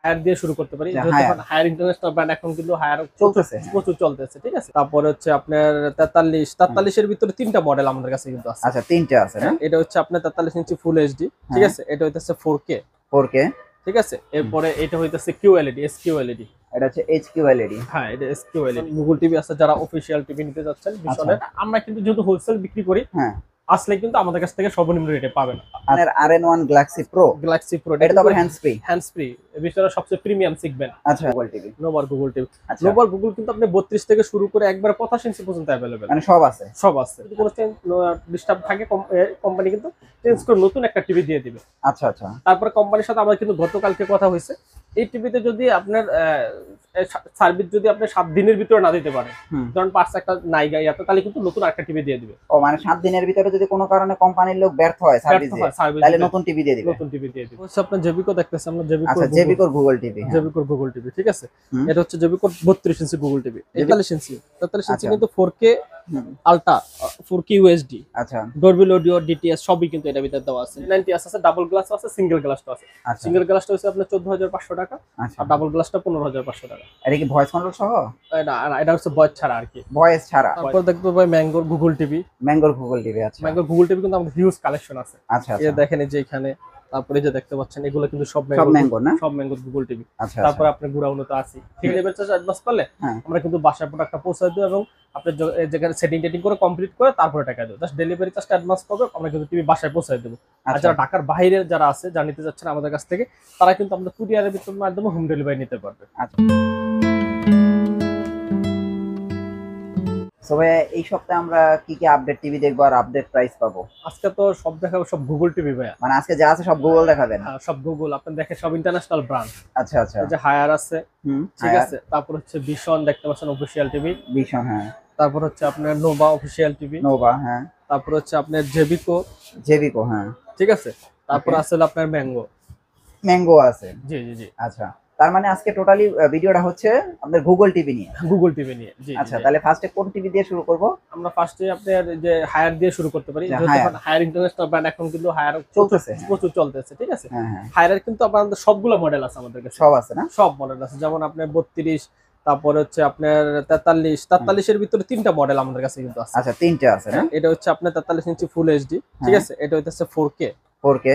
Higher দিয়ে শুরু করতে পারি, যেহেতু এখন হায়ার ইন্টারন্যাশনাল ব্র্যান্ড, এখন কিন্তু হায়ার চলতেছে, প্রচুর চলতেছে। ঠিক আছে, তারপরে হচ্ছে আপনার 43 এর ভিতরে 3টা মডেল আমাদের কাছে কিন্তু আছে। আচ্ছা 3টা আছে না? এটা হচ্ছে আপনার 43 ইঞ্চি ফুল এইচডি। ঠিক আছে, এটা হইতাছে 4K। 4K। ঠিক আছে, এরপরে এটা হইতাছে কিউএলইডি, এসকিউএলইডি। এটা হচ্ছে এইচকিউএলইডি। হ্যাঁ, এটা এসকিউএলইডি। গুগল টিভি আছে, যারা অফিশিয়াল টিভি নিতে যাচ্ছেন বিশনের, আমরা কিন্তু যেহেতু হোলসেল বিক্রি করি, হ্যাঁ, আসলে কিন্তু আমাদের কাছ থেকে সর্বনিম্ন রেটে পাবেন। আপনার RN1 Galaxy pro. Galaxy pro, এটা তো আবার হ্যান্ডস ফ্রি। হ্যান্ডস ফ্রি, বিশনের সবচেয়ে প্রিমিয়াম সিগমেন্ট। আচ্ছা, গুগল টিভি, নোভার গুগল টিভি। আচ্ছা, নোভার গুগল কিন্তু আপনি 32 থেকে শুরু করে একবার 85 ইঞ্চি পর্যন্ত अवेलेबल, মানে সব আছে, সব আছে। যদি কোনো ডিস্টার্ব থাকে, কোম্পানি কিন্তু চেঞ্জ করে নতুন একটা টিভি দিয়ে দিবে। আচ্ছা আচ্ছা। তারপর কোম্পানির সাথে আমার কিন্তু গতকালকে কথা হয়েছে, এই টিভিতে যদি আপনার সার্ভিস যদি আপনি 7 দিনের ভিতরে না দিতে পারেন, ধরুন পার্টস একটা নাই গাই আছে, তাহলে কিন্তু নতুন একটা টিভি দিয়ে দিবে। ও মানে 7 দিনের ভিতরে যদি কোনো কারণে কোম্পানির লোক ব্যর্থ হয় সার্ভিস দিয়ে, তাহলে নতুন টিভি দিয়ে দিবে। নতুন টিভি দিয়ে দিবে। হচ্ছে আপনার জেবিকো দেখতেছে, আমরা জেবিকো, আচ্ছা জেবিকোর গুগল টিভি, জেবিকোর গুগল টিভি। ঠিক আছে, এটা হচ্ছে জেবিকোর 32 ইঞ্চি গুগল টিভি। 43 ইঞ্চি কিন্তু 4K আলট্রা, 4K ইউএসডি। আচ্ছা, ডলবি অডিও, ডিটিএস সবই কিন্তু এটা ভিতরে দেওয়া আছে। 90 আছে, ডাবল গ্লাস আছে, সিঙ্গেল গ্লাসটা আছে। সিঙ্গেল গ্লাসটা হচ্ছে আপনার 14500 টাকা, আর ডাবল গ্লাসটা 15500 টাকা। এটা কি ভয়েস কন্ট্রোল সহ? এটা হচ্ছে ভয়েস ছাড়া আর কি, ভয়েস ছাড়া। তারপর দেখতে পাই ম্যাঙ্গোর গুগল টিভি। ম্যাঙ্গোর গুগল টিভি, আচ্ছা, ম্যাঙ্গোর গুগল টিভি কিন্তু আমাদের হিউজ কালেকশন আছে। আচ্ছা এই দেখেন, এই যে এখানে, তারপরে যে দেখতে পাচ্ছেন, এগুলো কিন্তু সব ম্যাঙ্গোর না, সব ম্যাঙ্গোর গুগল টিভি। আচ্ছা, তারপর আপনার গুড়াউনো তো আছে। ডেলিভারি চার্জ অ্যাডভান্স করলে আমরা কিন্তু বাসায় প্রোডাক্টটা পৌঁছে দেব, এবং আপনার যেখানে সেটিং করে কমপ্লিট করে তারপরে টাকা দেব। জাস্ট ডেলিভারি চার্জটা অ্যাডভান্স করবে, আমরা কিন্তু টিভি বাসায় পৌঁছে দেব। আর যারা ঢাকার বাইরে যারা আছে, যারা নিতে যাচ্ছেন আমাদের কাছ থেকে, তারা কিন্তু আমাদের কুরিয়ারের মাধ্যমে হোম ডেলিভারি নিতে পারবে। আচ্ছা। সো ভাই, এই সপ্তাহে আমরা কি কি আপডেট টিভি দেখবো আর আপডেট প্রাইস পাবো? আজকে তো সব দেখাবো, সব গুগল টিভি ভাইয়া। মানে আজকে যা আছে সব গুগল দেখাবেন? হ্যাঁ, সব গুগল। আপনি দেখেন সব ইন্টারন্যাশনাল ব্র্যান্ড। আচ্ছা আচ্ছা। এই যে হায়ার আছে, ঠিক আছে, তারপর হচ্ছে ভিশন দেখতে পাচ্ছেন অফিশিয়াল টিভি, ভিশন, হ্যাঁ, তারপর হচ্ছে আপনার নোভা অফিশিয়াল টিভি, নোভা, হ্যাঁ, তারপর হচ্ছে আপনার জেবিকো, জেবিকো, হ্যাঁ, ঠিক আছে, তারপর আছে আপনার ম্যাঙ্গো, ম্যাঙ্গো আছে। জি জি জি। আচ্ছা, তার মানে আজকে টোটালি ভিডিওটা হচ্ছে আপনার গুগল টিভি নিয়ে। গুগল টিভি নিয়ে, জি। আচ্ছা, তাহলে ফার্স্টে কোন টিভি দিয়ে শুরু করব? আমরা ফার্স্টে আপনার যে হায়ার দিয়ে শুরু করতে পারি, যেহেতু এখন হায়ার ইন্টারন্যাশনাল ব্র্যান্ড, এখন কিন্তু হায়ার চলতেছে, প্রচুর চলতেছে। ঠিক আছে, হ্যাঁ, হায়ারের কিন্তু আমাদের সবগুলো মডেল আছে, আমাদের কাছে সব আছে না, সব মডেল আছে। যেমন আপনার 32, তারপর হচ্ছে আপনার 43 এর ভিতরে 3টা মডেল আমাদের কাছে কিন্তু আছে। আচ্ছা 3টা আছে না? এটা হচ্ছে আপনার 43 ইঞ্চি ফুল এইচডি। ঠিক আছে, এটা হইতাছে 4K। 4K।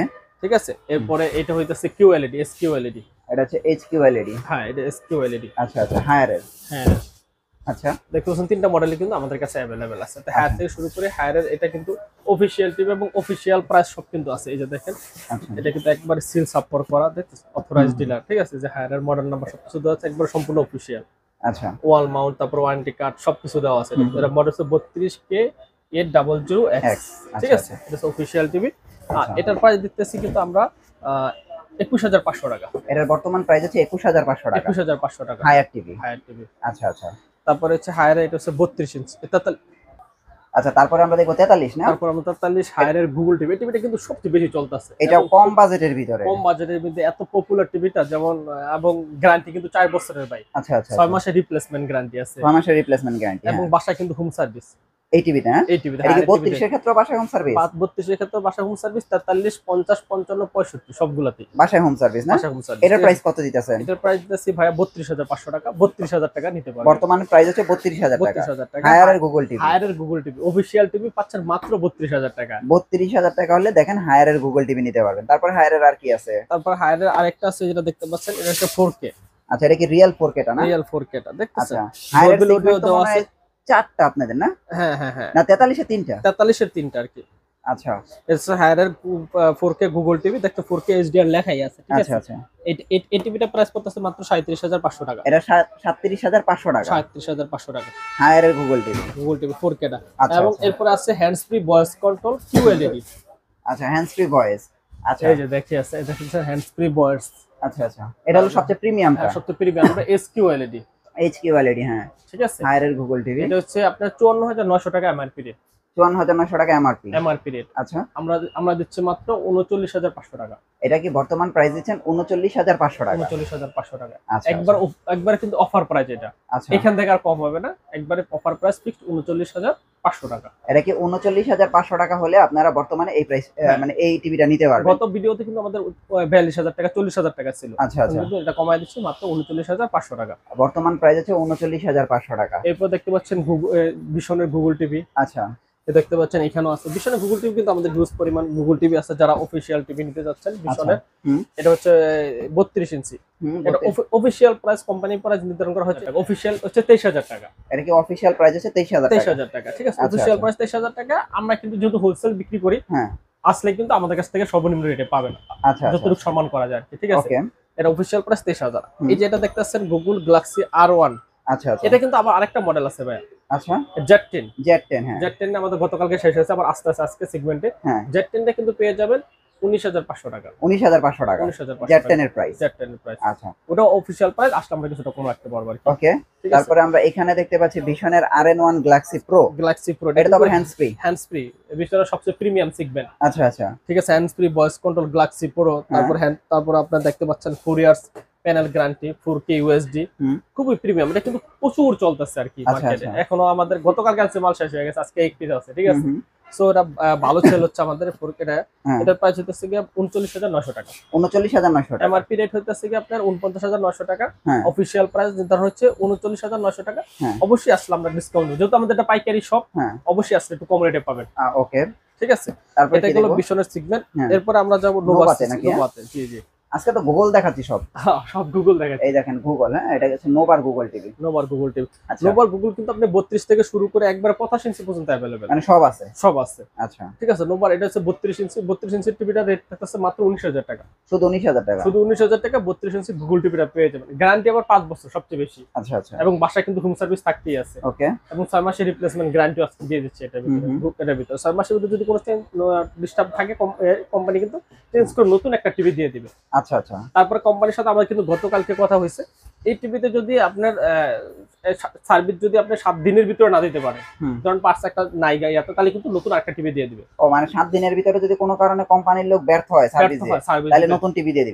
ঠিক আছে, এরপরে এটা হইতাছে কিউএলইডি, এসকিউএলইডি। এটা হচ্ছে এইচকিউএলইডি। হ্যাঁ, এটা এসকিউএলইডি। আচ্ছা আচ্ছা, হায়ারের। হ্যাঁ, আচ্ছা, দেখতেছেন 3টা মডেলই কিন্তু আমাদের কাছে अवेलेबल আছে। তো হায়ার থেকে শুরু করে হায়ারের এটা কিন্তু অফিশিয়াল টিভি এবং অফিশিয়াল প্রাইস সব কিন্তু আছে। এই যে দেখেন, এটা কিন্তু একবার সিল সাপোর্ট করা, দেখতেছেন, অথরাইজড ডিলার। ঠিক আছে, যে হায়ারের মডেল নাম্বার সবকিছু দেওয়া আছে, একবার সম্পূর্ণ অফিশিয়াল। আচ্ছা, ওয়াল মাউন্ট, তারপর ওয়ারেন্টি কার্ড সবকিছু দেওয়া আছে। এটা মডেল হচ্ছে 32K 800X। ঠিক আছে, এটা হচ্ছে অফিশিয়াল টিভি। আর এটার প্রাইস দিতেছি কিন্তু আমরা 21500 টাকা। এটার বর্তমান প্রাইস হচ্ছে 21500 টাকা। 21500 টাকা হায়ার টিভি, হায়ার টিভি। আচ্ছা আচ্ছা। তারপরে হচ্ছে হায়ার, এটা হচ্ছে 32 ইঞ্চি। আচ্ছা, তারপরে আমরা দেখবো 43 না? তারপর আমরা 43 হায়ারের গুগল টিভি। টিভিটা কিন্তু সবচেয়ে বেশি চলতেছে, এটা কম বাজেটের ভিতরে, কম বাজেটের মধ্যে এত পপুলার টিভিটা, যেমন এবং গ্যারান্টি কিন্তু 4 বছরের ভাই। আচ্ছা আচ্ছা, 6 মাসের রিপ্লেসমেন্ট গ্যারান্টি আছে, 6 মাসের রিপ্লেসমেন্ট গ্যারান্টি, এবং বাসায় কিন্তু হোম সার্ভিস। এই টিভিটা, হ্যাঁ, এই টিভিটা। এটা কি 32 এর ক্ষেত্রে বাসায় হোম সার্ভিস? 32 এর ক্ষেত্রে বাসায় হোম সার্ভিস, 43, 50, 55, 65 সবগুলাতেই বাসায় হোম সার্ভিস না? বাসায় হোম সার্ভিস। এটার প্রাইস কত দিতেছেন? এটার প্রাইস দিতেছি ভাইয়া 32500 টাকা। 32000 টাকা নিতে পারবেন। বর্তমানে প্রাইস হচ্ছে 32000 টাকা। 32000 টাকা হায়ারের গুগল টিভি, হায়ারের গুগল টিভি অফিশিয়াল টিভি পাচ্ছেন মাত্র 32000 টাকা। 32000 টাকা হলে দেখেন হায়ারের গুগল টিভি নিতে পারবেন। তারপর হায়ারের আর কি আছে? তারপর হায়ারের আরেকটা আছে, যেটা দেখতে পাচ্ছেন, এটা হচ্ছে 4K। আচ্ছা, এটা কি রিয়েল 4K টা না? রিয়েল 4K টা দেখতেছেন। আচ্ছা, হায়ারের অডিও দেওয়া আছে 4টা আপনাদের না? হ্যাঁ হ্যাঁ হ্যাঁ, না 43 এর 3টা? 43 এর 3টা আর কি। আচ্ছা, এটা হায়ারের 4K গুগল টিভি, দেখতে 4K HDR লেখাই আছে। ঠিক আছে, আচ্ছা আচ্ছা। এই টিভিটা প্রাইস পড়তেছে মাত্র 37500 টাকা। এটা 37500 টাকা, 37500 টাকা হায়ারের Google TV, Google TV 4K টা। আচ্ছা, এবং এরপর আছে hands free voice control QLED. আচ্ছা, হ্যান্ডস ফ্রি ভয়েস, আচ্ছা, এই যে দেখি আছে, এটা হচ্ছে হ্যান্ডস ফ্রি ভয়েস। আচ্ছা আচ্ছা, এটা হলো সবচেয়ে প্রিমিয়ামটা, সবচেয়ে প্রিমিয়াম এসকিউএলইডি। এইচকিউএলইডি, হ্যাঁ, ঠিক আছে, হায়ারের গুগল টিভি। এটা হচ্ছে আপনার 54900 টাকা এমআরপি রে। 54,900 টাকা এমআরপি রেট। আচ্ছা, আমরা দিচ্ছি মাত্র 39,500 টাকা। এটা কি বর্তমান প্রাইস দিচ্ছেন 39,500 টাকা? 39,500 টাকা আচ্ছা, একবার কিন্তু অফার প্রাইস এটা। আচ্ছা, এখান থেকে আর কম হবে না, একবারে অফার প্রাইস ফিক্সড 39,500 টাকা। এটা কি 39,500 টাকা হলে আপনারা বর্তমানে এই প্রাইস মানে এই টিভিটা নিতে পারবেন? গত ভিডিওতে কিন্তু আমাদের 42,000 টাকা 40,000 টাকা ছিল। আচ্ছা, আচ্ছা, কিন্তু এটা কমায় দিচ্ছি মাত্র 39,500 টাকা। বর্তমান প্রাইস আছে 39,500 টাকা। এরপর দেখতে পাচ্ছেন ভিশনের গুগল টিভি। আচ্ছা, দেখতে পাচ্ছেন এখানেও আছে ভিশনের গুগল টিভি, কিন্তু আমাদের হিউজ পরিমাণ গুগল টিভি আছে। যারা অফিশিয়াল টিভি নিতে যাচ্ছেন ভিশনের, এটা হচ্ছে 32 ইঞ্চি। এটা অফিশিয়াল প্রাইস, কোম্পানি প্রাইস নির্ধারণ করা হচ্ছে, অফিশিয়াল হচ্ছে 23,000 টাকা। এটা কি অফিশিয়াল প্রাইস আছে 23,000 টাকা? ঠিক আছে, অফিশিয়াল প্রাইস 23,000 টাকা। আমরা কিন্তু যেহেতু হোলসেল বিক্রি করি, হ্যাঁ, আসলে কিন্তু আমাদের কাছ থেকে সর্বনিম্ন রেটে পাবেন, আচ্ছা, যতটুকু সম্মান করা যায়। ঠিক আছে, ওকে, এটা অফিশিয়াল প্রাইস 23,000। এই যে এটা দেখতেছেন গুগল গ্যালাক্সি R1, আচ্ছা, আচ্ছা, এটা কিন্তু আবার আরেকটা মডেল আছে ভাই। আচ্ছা, Z10, হ্যাঁ, Z10 আমাদের গতকালকে শেষ হয়েছে, আবার আস্তে আজকে সেগমেন্টে। হ্যাঁ, Z10 টা কিন্তু পেয়ে যাবেন 19,500 টাকা। 19,500 টাকা Z10 এর প্রাইস। আচ্ছা, ওটা অফিশিয়াল প্রাইস, আসলে আমরা কিছুটা কম রাখতে পারবো আর কি। ওকে, তারপরে আমরা এখানে দেখতে পাচ্ছি ভিশনের RN1 গ্যালাক্সি প্রো। এটা তো আবার হ্যান্ডস ফ্রি, ভিশনের সবচেয়ে প্রিমিয়াম সেগমেন্ট। আচ্ছা, আচ্ছা, ঠিক আছে, hands free voice control Galaxy pro. তারপর আপনারা দেখতে পাচ্ছেন 4 years panel guarantee, 4K USD, খুবই প্রিমিয়াম। এটা কিন্তু প্রচুর চলতেছে আর কি মার্কেটে। এখনো আমাদের গতকাল কাছে মাল শেষ হয়ে গেছে, আজকে এক পিস আছে। ঠিক আছে, সো এটা ভালো সেল হচ্ছে আমাদের 4K টা। এটার প্রাইস হচ্ছে কি 39,900 টাকা। 39,900 টাকা। এমআরপি রেট হচ্ছে কি আপনার 49,900 টাকা। অফিশিয়াল প্রাইস নির্ধারণ হচ্ছে 39,900 টাকা। অবশ্যই আসলে আমরা ডিসকাউন্ট দেব, যেহেতু আমাদের এটা পাইকারি শপ, অবশ্যই আসলে একটু কম রেটে পাবেন। ওকে, ঠিক আছে, এটা হলো ভিশনের সেগমেন্ট। এরপর আমরা যাব নোভাতে। জি জি, আজকে তো গুগল দেখাচ্ছি, সব গুগল দেখাচ্ছি। এই দেখেন গুগল, হ্যাঁ, এটা হচ্ছে নোভার গুগল টিভি। নোভার গুগল টিভি, নোভার গুগল কিন্তু আপনি 32 থেকে শুরু করে একবার 85 ইঞ্চি পর্যন্ত अवेलेबल, মানে সব আছে। আচ্ছা, ঠিক আছে, নোভার এটা হচ্ছে 32 ইঞ্চি টিভিটা রেট থাকছে মাত্র 19,000 টাকা। শুধু 19,000 টাকা? শুধু 19,000 টাকা 32 ইঞ্চি গুগল টিভিটা পেয়ে যাবেন। গ্যারান্টি আবার 5 বছর সবচেয়ে বেশি। আচ্ছা, আচ্ছা, এবং বাসায় কিন্তু হোম সার্ভিস থাকতেই আছে। ওকে, এবং 6 মাসের রিপ্লেসমেন্ট গ্যারান্টি আজকে দিয়ে দিচ্ছে এটার ভিতরে। 6 মাসের ভিতরে যদি কোনো ডিস্টার্ব থাকে, কোম্পানি কিন্তু চেঞ্জ করে নতুন একটা টিভি দিয়ে দিবে। আচ্ছা, আচ্ছা, তারপরে কোম্পানির সাথে আমার কিন্তু গতকালকে কথা হয়েছে, এই টিভিতে যদি আপনার সার্ভিস যদি আপনি 7 দিনের ভিতরে না দিতে পারেন, ধরুন পার্টস একটা নাই গাই আছে, তাহলে কিন্তু নতুন একটা টিভি দিয়ে দিবে। ও মানে 7 দিনের ভিতরে যদি কোনো কারণে কোম্পানির লোক ব্যর্থ হয় সার্ভিস দিয়ে, তাহলে নতুন টিভি দিয়ে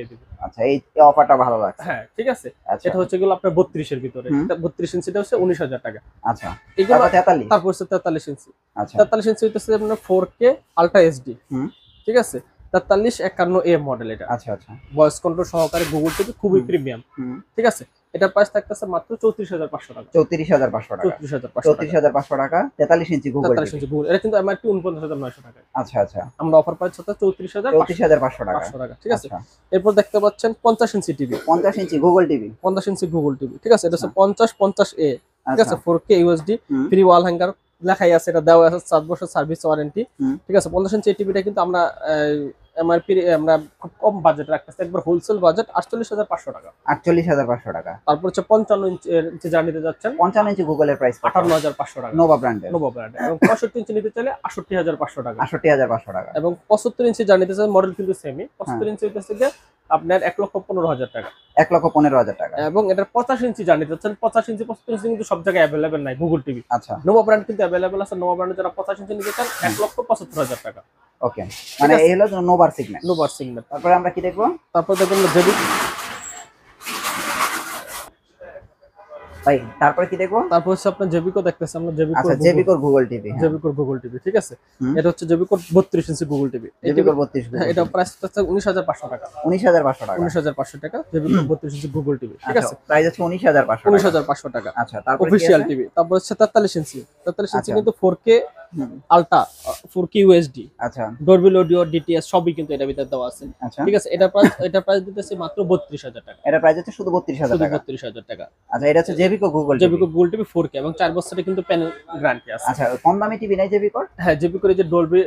দিবে। আচ্ছা, এই অফারটা ভালো লাগছে। হ্যাঁ, ঠিক আছে, এটা হচ্ছে গেল আপনার 32 এর ভিতরে। এটা 32 ইঞ্চিটা হচ্ছে 19,000 টাকা। আচ্ছা, এগুলো 43, তারপর হচ্ছে 43 ইঞ্চি। আচ্ছা, 43 ইঞ্চি হচ্ছে আপনার 4K আলট্রা HD। ঠিক আছে, 4351A মডেল এটা। আচ্ছা, আচ্ছা, ভয়েস কন্ট্রোল সহকারে গুগল টিভি, খুবই প্রিমিয়াম। ঠিক আছে, এটার প্রাইস থাকতেছে মাত্র 34,500 টাকা। 34,500 টাকা। 34,500 টাকা 43 ইঞ্চি গুগল টিভি। 43 ইঞ্চি গুগল, এটা কিন্তু এমআরপি 49,900 টাকা। আচ্ছা, আচ্ছা, আমরা অফার প্রাইস হচ্ছে 34,500 টাকা। ঠিক আছে, এরপর দেখতে পাচ্ছেন 50 ইঞ্চি টিভি। 50 ইঞ্চি গুগল টিভি। 50 ইঞ্চি গুগল টিভি, ঠিক আছে, এটা হচ্ছে 5050A। ঠিক আছে, 4K USD, ফ্রি ওয়াল হ্যাঙ্গার লেখাই আছে, এটা দেওয়া আছে 7 বছর সার্ভিস ওয়ারেন্টি। ঠিক আছে, 50 ইঞ্চি টিভিটা কিন্তু আমরা এমআরপি আমরা খুব কম বাজেট রাখতেছি, একবার হোলসেল বাজেট 48,500 টাকা। 48,500 টাকা। তারপর হচ্ছে 55 ইঞ্চি যা নিতে যাচ্ছেন, 55 ইঞ্চি গুগলের প্রাইস 58,500 টাকা, নোভা ব্র্যান্ডের। এবং 65 ইঞ্চি নিতে চাইলে 68,500 টাকা। 68,500 টাকা। এবং 75 ইঞ্চি যা নিতে চান, মডেল কিন্তু সেমই। 75 ইঞ্চি হইতেছে যে আপনার 1,15,000 টাকা। 1,15,000 টাকা। এবং এটার 50 ইঞ্চি যা নিতে চান, 50 ইঞ্চি 75 ইঞ্চি কিন্তু সব জায়গায় अवेलेबल নাই গুগল টিভি। আচ্ছা, নোভা ব্র্যান্ড কিন্তু अवेलेबल আছে। নোভা ব্র্যান্ডে যারা 50 ইঞ্চি নিতে চান 1,75,000 টাকা। ওকে, মানে এই হলো নোভার সেগমেন্ট। নোভার সেগমেন্ট। তারপরে আমরা কি দেখবো? তারপর দেখুন জেবি ভাই, তারপরে কি দেখবো? তারপর হচ্ছে আপনার জেবিকো দেখতেছেন আমরা। আচ্ছা, জেবিকোর গুগল টিভি। জেবিকোর গুগল টিভি, ঠিক আছে, এটা হচ্ছে জেবিকোর 32 ইঞ্চি গুগল টিভি। জেবিকোর 32 গুগল, এটা প্রাইস হচ্ছে 19,500 টাকা। 19,500 টাকা। 19,500 টাকা জেবিকোর 32 ইঞ্চি গুগল টিভি। ঠিক আছে, প্রাইস হচ্ছে 19,500 টাকা। 19,500 টাকা। আচ্ছা, তারপর অফিশিয়াল টিভি। তারপর হচ্ছে 43 ইঞ্চি। 43 ইঞ্চি কিন্তু 4K আলট্রা, 4K USD। আচ্ছা, ডোরবেল অডিও, ডিটিএস সবই কিন্তু এটা ভিতরে দেওয়া আছে। ঠিক আছে, এটা প্রাইস দিতেছি মাত্র 32,000 টাকা। এটা প্রাইস হচ্ছে শুধু 32,000 টাকা। 32,000 টাকা। আচ্ছা, এটা হচ্ছে জেবিকো গুগল টিভি 4K এবং 4 বছরের কিন্তু প্যানেল গ্যারান্টি আছে। আচ্ছা, কম দামি টিভি নাই জেবিকোর? হ্যাঁ, জেবিকোর যে ডলবি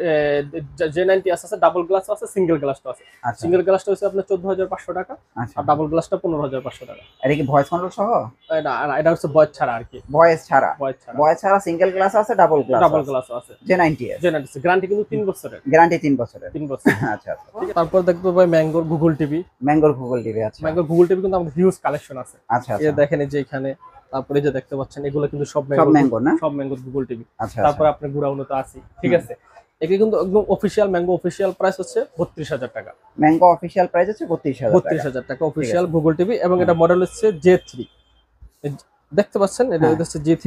J90 আছে, ডাবল গ্লাস আছে, সিঙ্গেল গ্লাসটা আছে। সিঙ্গেল গ্লাসটা হচ্ছে আপনার 14,500 টাকা, আর ডাবল গ্লাসটা 15,500 টাকা। এটা কি ভয়েস কন্ট্রোল সহ? এটা হচ্ছে ভয়েস ছাড়া আর কি। ভয়েস ছাড়া সিঙ্গেল গ্লাস আছে, ডাবল গ্লাস আছে। J90 গ্যারান্টি কিন্তু 3 বছরের। গ্যারান্টি 3 বছরের। আচ্ছা, তারপর দেখবো ভাই ম্যাঙ্গোর গুগল টিভি। ম্যাঙ্গোর গুগল টিভি। আচ্ছা, ম্যাঙ্গোর গুগল টিভি কিন্তু আমাদের হিউজ কালেকশন আছে। আচ্ছা, এই দেখেন এই যে এখানে তারপরে যে দেখতে পাচ্ছেন এগুলো কিন্তু সব ম্যাঙ্গো না, সব ম্যাঙ্গো গুগল টিভি। আচ্ছা, তারপরে আপনার গুড়া উন্নত আছে, ঠিক আছে। এগুলো কিন্তু একদম অফিশিয়াল ম্যাঙ্গো অফিশিয়াল প্রাইস হচ্ছে 32,000 টাকা। ম্যাঙ্গো অফিশিয়াল প্রাইস হচ্ছে 32,000 টাকা অফিশিয়াল গুগল টিভি, এবং এটা মডেল হচ্ছে J3, দেখতে পাচ্ছেন এটা হচ্ছে J3।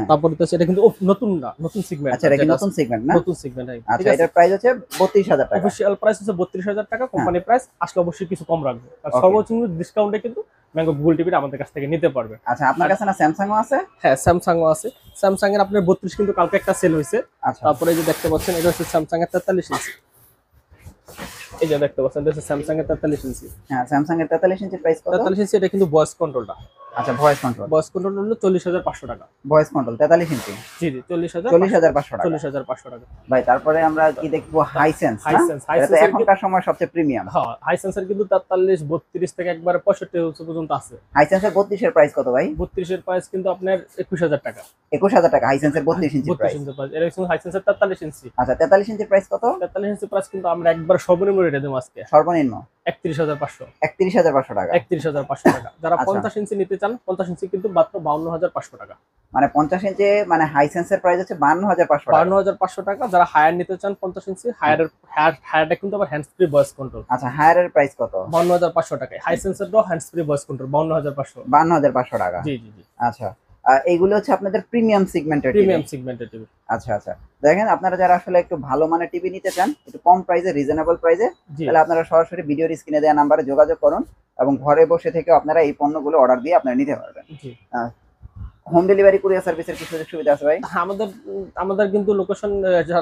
তারপরে হচ্ছে এটা কিন্তু নতুন না, নতুন সেগমেন্ট। আচ্ছা, এটা কি নতুন সেগমেন্ট না? নতুন সেগমেন্ট। আচ্ছা, এটার প্রাইস হচ্ছে 32,000 টাকা। অফিশিয়াল প্রাইস হচ্ছে 32,000 টাকা, কোম্পানি প্রাইস আসলে অবশ্যই কিছু কম রাখবে, আর সর্বোচ্চ ডিসকাউন্টে কিন্তু ম্যাঙ্গো গুগল টিভিটা আমাদের কাছ থেকে নিতে পারবে। আচ্ছা, আপনার কাছে না স্যামসাংও আছে? হ্যাঁ, স্যামসাংও আছে। স্যামসাং এর আপনার 32 কিন্তু কালকে একটা সেল হয়েছে। আচ্ছা, তারপরে এই যে দেখতে পাচ্ছেন এটা হচ্ছে স্যামসাং এর 43 ইঞ্চি। এই যে দেখতে পাচ্ছেন এটা হচ্ছে স্যামসাং এর 43 ইঞ্চি। হ্যাঁ, স্যামসাং এর 43 ইঞ্চির প্রাইস কত? 43 ইঞ্চি, এটা কিন্তু ভয়েস কন্ট্রোলটা। আচ্ছা, ভয়েস কন্ট্রোল হলো 40,500 টাকা। ভয়েস কন্ট্রোল 43 ইঞ্চি, জি 40,500 টাকা। 40,500 টাকা ভাই, তারপরে আমরা কি দেখবো? হাইসেন্স। এটা এখনকার সময় সবচেয়ে প্রিমিয়াম। হ্যাঁ, হাইসেন্সের কিন্তু 43, 32 থেকে একবারে 65 পর্যন্ত আছে। হাইসেন্সের 32 এর প্রাইস কত ভাই? 32 এর প্রাইস কিন্তু আপনার 21,000 টাকা। 21,000 টাকা হাইসেন্সের 32 ইঞ্চির প্রাইস। 32 ইঞ্চি প্রাইস, এটা কিন্তু হাইসেন্সের 43 ইঞ্চি। আচ্ছা, 43 ইঞ্চির প্রাইস কত? 43 ইঞ্চি প্রাইস কিন্তু আমরা একবার সর্বনিম্ন রেটে দেব আজকে, সর্বনিম্ন 31,500। 31,500 টাকা। 31,500 টাকা। যারা 50 ইঞ্চি নিতে চান, 50 ইঞ্চি কিন্তু মাত্র 52,500 টাকা। মানে 50 ইঞ্চি মানে হাইসেন্সের প্রাইস হচ্ছে 52,500 টাকা। 52,500 টাকা। যারা হায়ার নিতে চান 50 ইঞ্চি, হায়ারটা কিন্তু আবার হ্যান্ডস ফ্রি ভয়েস কন্ট্রোল। আচ্ছা, হায়ারের প্রাইস কত? 52,500 টাকা। হাইসেন্সের ডো হ্যান্ডস ফ্রি ভয়েস কন্ট্রোল 52,500। 52,500 টাকা। জি জি জি। আচ্ছা, এইগুলো হচ্ছে আপনাদের প্রিমিয়াম সেগমেন্টের টিভি। আচ্ছা আচ্ছা, দেখেন আপনারা যারা আসলে একটু ভালো মানের টিভি নিতে চান, একটু কম প্রাইসে, রিজনেবল প্রাইসে, তাহলে আপনারা সরাসরি ভিডিওর স্ক্রিনে দেওয়া নাম্বারে যোগাযোগ করুন এবং ঘরে বসে থেকে আপনারা এই পণ্যগুলো অর্ডার দিয়ে আপনারা নিতে পারবেন। হোম ডেলিভারি কুরিয়ার সার্ভিসের কি সুযোগ সুবিধা আছে ভাই? আমাদের কিন্তু লোকেশন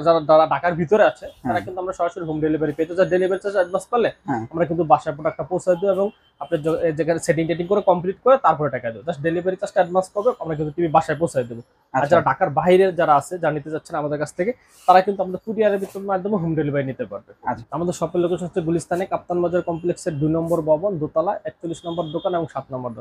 যারা ঢাকার ভিতরে আছে তারা কিন্তু আমরা সরাসরি হোম ডেলিভারি পেতে, যা ডেলিভারি চার্জ অ্যাডভান্স করলে আমরা কিন্তু বাসায় প্রোডাক্টটা পৌঁছে দেব এবং আপনার যেখানে সেটিং করে কমপ্লিট করে তারপরে টাকা দেবো। জাস্ট ডেলিভারি চার্জটা অ্যাডভান্স করবে, আমরা কিন্তু টিভি বাসায় পৌঁছে দেবো। আর যারা ঢাকার বাইরে যারা আছে, যা নিতে যাচ্ছেন আমাদের কাছ থেকে, তারা কিন্তু আমাদের কুরিয়ারের মাধ্যমে হোম ডেলিভারি নিতে পারবে। আমাদের শপের লোকেশন হচ্ছে গুলিস্তানে কাপ্তান বাজার কমপ্লেক্সের 2 নম্বর ভবন, দোতলা, 41 নম্বর দোকান এবং 7 নম্বর দোকান।